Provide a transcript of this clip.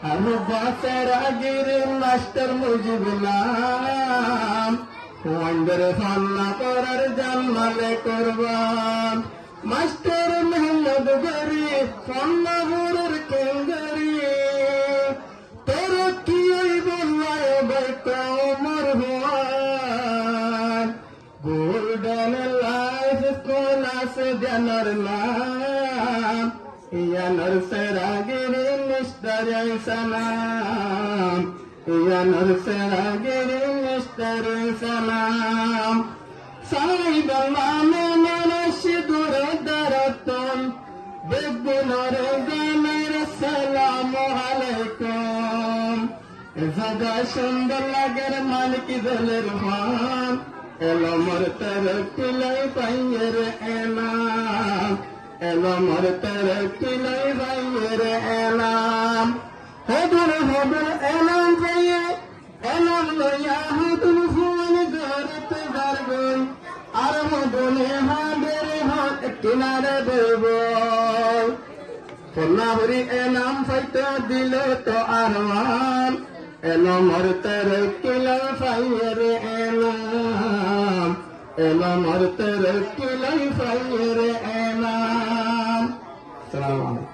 আলু বাসের আগের মাস্টার মুজিবুলাম ওয়ান্ডার ফান্না করার জানমালে করবান মাস্টার মেহমদ গরি ফান্না ভোরের কেঙ্গারি তোর কি ওই বললায় বাইক মর হুয়ান গোল্ডেন লাইফ কোন আছে জানার নাম ইয়া নরসের আগের মিস্টার সালাম ইয়া নরসের আগের মিস্টার সালাম সাইব নামে মানুষ দূরে দাঁড়াতন বেগুনের গানের সালাম আলাইকুম জায়গা সুন্দর লাগের মালিক দলের ভান এলো মোর তরফিলাই পাইয়ের এনাম এলো মোর তরফিলাই পাইয়ের এনাম হদুর হদুর এনাম পাইয়ে এনাম লইয়া হদুর ফুল ধরতে পারবেন আর মদনে হাদের হাত কিনারে দেব সোনাহরি এনাম পাইতে দিল তো আরমান এলো মোর তরফিলাই পাইয়ের এনাম এলো মোর তরফিলাই পাইয়ের এনাম। আসসালামু আলাইকুম।